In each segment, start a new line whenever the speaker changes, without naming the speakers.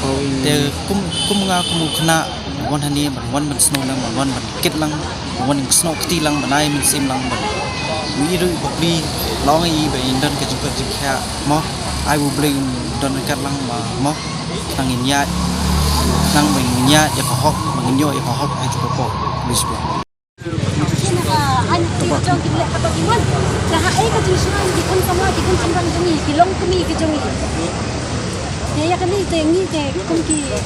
kok dia kum nga kum kena wan hani wan man snow lang wan man kit lang wan snow kiti lang banai min sim lang ban wi ru bokli long ai ba indan ke jukar jikha mo ai will bring don kat lang mo tang in ya nang mình nya ya ko hok mình nyo ya ko hok ai chu ko lisbon
anh thì cho kịp lệ các bạn luôn là hãy cái chuyện này thì con sama thì con sama cái gì thì long cái gì cái trong gì thế cái này thì nghĩ thì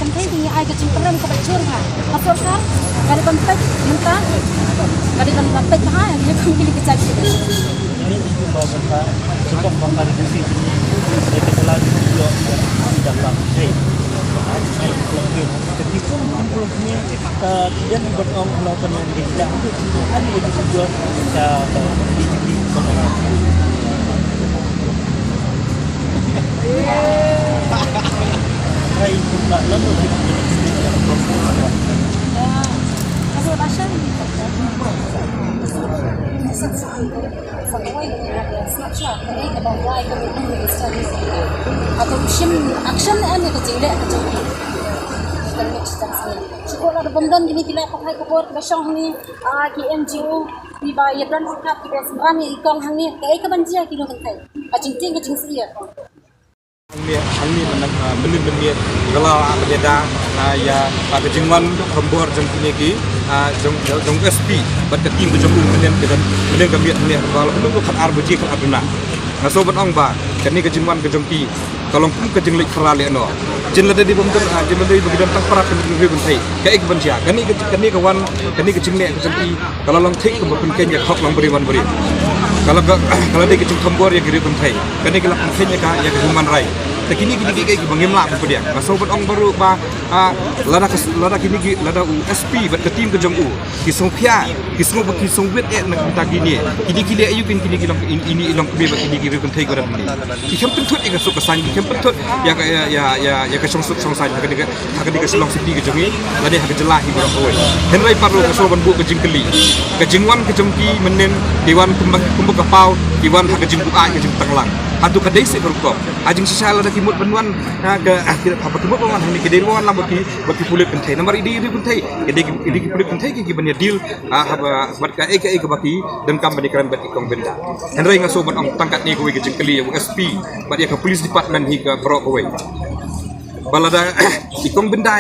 con thấy thì ai cái chuyện problem các bạn chưa hả mà sao sao cái này con tách chúng ta cái này con tách hả thì không cái cái gì
ini cuma bangsa cukup bangsa di sini jadi kalau juga tidak lagi saya lagi ketika kumpulnya kemudian berong melakukan yang tidak itu ada itu juga kita di saya pun lalu
kalau rasa atau action ni kecil dek kecil. Sekolah ada benda gini kita pakai kubur besok ni KMGO di bayar dan sikap kita semua ni ikon ni kayak kebanjir kilo kentai. Kecing sih ya.
Angni menit kalau berbeda ya pada jengman kembor jengkini ki jeng SP berketim berjemput menit kami ni kalau menunggu kat arbuji kat aduna ngasobat ong ba kani ke jengman ke jengki kalau pun ke jenglik kerale no jenla di bumter jenla di bagian tak parat ke negeri buntai kayak kebencia kani kawan kani ke jenglik ke jengki kalau long tik ke pun kenya hok long beri kalau dia kecil kembor ya kiri buntai kani ke lang kenya ka ya ke human right kini kayak bangimla apa dia ngasobat ong baru ba lada kini lada USP berketim ke jeng kisongpia kisongwet nak kita gini ayu kini ini ilong kebe ini kebe pentai ko ini ikan pentut ikan sok kesan ikan pentut ya ke song sai haka diga selong siti ke jengi lade haka jelah ibra oi henrai parlo ke soban bu ke jingkeli ke jingwan ke jengki menen dewan kumbuk kapau dewan haka jingbu a ke jing tanglang adu kadai se berkop ajing sisala da kimut benuan ke apa kimut wan hani ke dewan lam baki pulit pentai nomor ide pentai ide pulit pentai ki banya deal apa buat ka ke baki dan kam bani kran bat ikong benda henrai ngasoban ong tangkat ni ko ke jingkeli USP bat ya ke police department hi ke pro ko balada ikong benda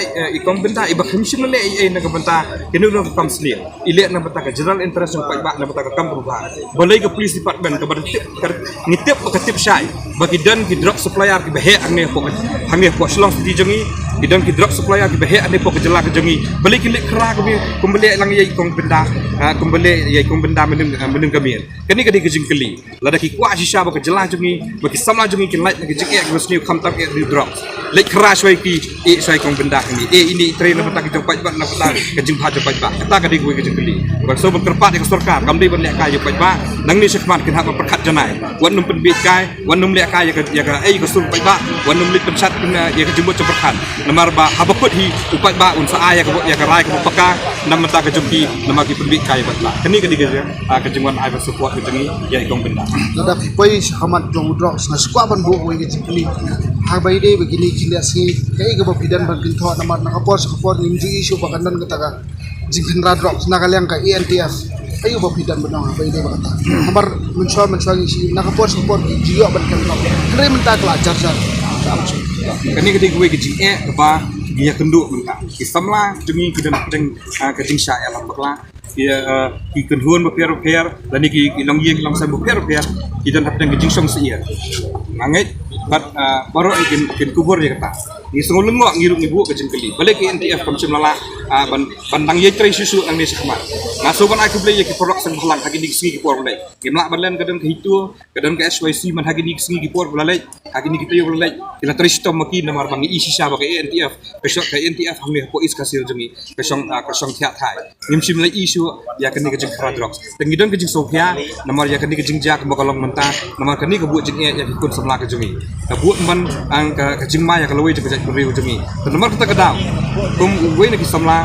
iba commission le na kabanta kinu no kam slim ile na bata ka general interest ng pagba na bata ka kam ba balay ka police department ka bar ngitip ka tip shay bagi dan ki drug supplier ki bahe angne po slong di jongi idan ki drug supplier ki bahe angne po ka jela ka jongi balay ki le kra ka kumbele lang ye ikong benda menung gamir kani kadi kejingkeli lada ki kwa shisha ba ka jela jongi bagi samla jongi ki light ki jik ek resniu kam tak di drugs le kra shwai ki sai kong benda ni ini train na patag jong pajba na patag kajing pha jong pajba kata kadi gue kajing keli bar so ban kerpat ek sarkar kam dei ban le ka jong pajba nang ni sekmat kin ha ba perkhat janai wan num penbit kai wan num le ka ya ka ai ka sul pajba wan num lit pensat kin ya ka jumbo perkhat namar ba habakut hi upajba un sa aya ka rai ka paka nam mata ka jumki nama ki penbit kai ba kani kadi kajing wan ai ba support kajing ya ikong benda
dadak poi sakamat jong drugs na skwa ban bu gue kajing keli ha bai dei begini jilasi kayak ke babidan bagin thot namar nakapor nimji isu bakanan kataga jingkendra drops nakaliang ka ENTF ayo babidan benang apa ini bakata namar mensual isi nakapor jiyo bankan drop kere menta kelajar sar
kani kadi gue ke jing ba dia kenduk menta kisamla jungi kidan ke jing sya ya bakla ki kenhuan beper dan ki ilong yeng ilong sa beper kidan hap ke jing song sia mangai bat baru ikin kubur ya kata ni sengulung ngok ngiruk ibu ke jengkeli balik ke NTF kam semlala bandang ye tre susu ang ni sekmat ngaso ban aku beli ki produk sang halang hagi ni singi ki por balik gemlak balan kadang ke hitu kadang ke SYC man hagi ni singi ki por balik hagi ni kita yo balik kila tristo maki namar bangi isi sa ba ke NTF besok ke NTF hang ni po is kasir jengi kasong thiat thai nimsim lai isu ya kani ke jeng drugs tengidon ke jeng sofia namar ya kani ke jeng jak makalong menta namar kani ke bu jeng ya ki kun semla ke jengi ka bu man ang ke jeng ma ya ka loi jeng beri ujungi. Nomor kita kedau, gue nak samla,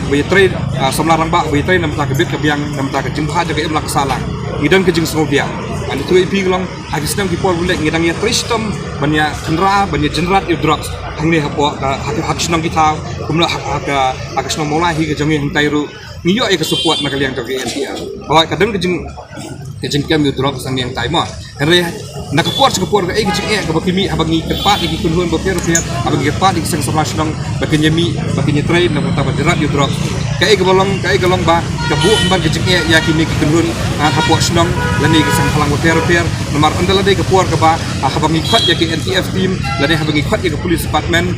bayatri samla rangba bayatri nama tak kebit kebiang nama tak kejumpa jaga emlak salah. Idan kejung semua dia. Ani tu ipi long hagisnam ki por bulek ngidang ya tristom banya kendra banya jenrat yu drugs hangni hapo hagisnam ki tau kumla hagisnam mola hi ke jangi hantairu ngiyo e ka support na kaliang to ke NTF bawa kadang kejeng kem yu drugs ang yang taimo henry nakapor ka e kejeng e ka bakimi habangi kepat iki kunhun boker habangi kepat iki sang samlasnong bakenyemi bakenye train na punta jerat yu drugs ka e golong ba ka bu ban kejeng e ya kimi ki kunhun hapo snong lani ki sang halang boker nomor andala de kapor ka ba habangi khat ya ki NTF team lani habangi khat ya ka police department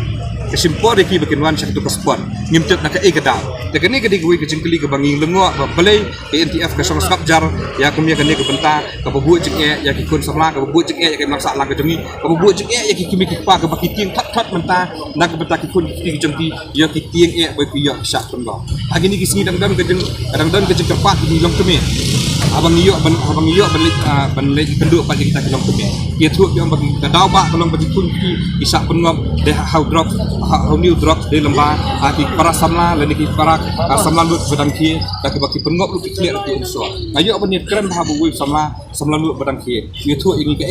kesimpor iki bakinwan syak tu paspor ngimtet na ka e kada tekani kadi gui kejeng keli ka banging lengo ba balai ke NTF ka song skapjar ya kumia kani ka benta ka babu jeng e ya ki kun samla ka babu jeng e ya ki maksa lang ka jengi ka babu jeng e ya ki kimi ki pa ka baki tieng that menta na ka benta ki kun ki jengti ya ki tieng e ba ki ya syak pun ba agini ki singi dang kejeng kepat di long kemi abang iyo ban le kenduk pa kita ki long kemi ki thu yang bagi ka daw ba long bagi kun ki isak pengop de how drop how new drop de lamba ki para samla le ki para samla lut badang ki da ki baki pengop lu ki clear ki so ayo ban ni kren ha bu samla lut badang ki ki thu ingi ka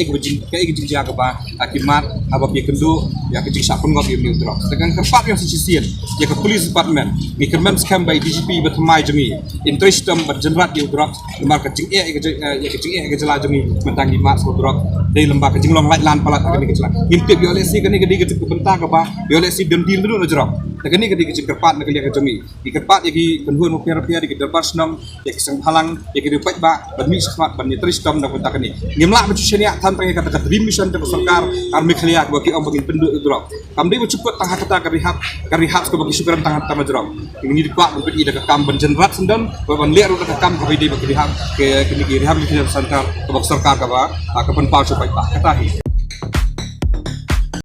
ek jing ja ka ba akimat abak ki kenduk ya ki isak pengop new drop dengan kepat yang sisien ya ke police department mi kerman scam by DGP bertemai jemi interestom berjenrat new drop lembar kecing ya kecing ke jela jemi mentang di mak so drop dari lembar kecing long light lan palat kini kecela impip yo lesi kini kedi kecing bentang ka ba yo lesi dem dil dulu drop kini kedi kecing kerpat nak lihat jemi di kerpat yagi penhun rupiah di derbar senang ya kisang halang ya kedi pek ba badmi semat ban interestom nak bentak kini ngimla mencucinya tan tang kata mission te sarkar army khliak bagi om bagi penduk drop kamdi cepat tang kata karihap ke bagi syukuran tang tama drop ini dipak untuk ida ke kam benjenrat sendan ban liar ke kam ke bagi rehab ke kini rehabilitasi center ke sarkar ka ba ke penpal supaya katahi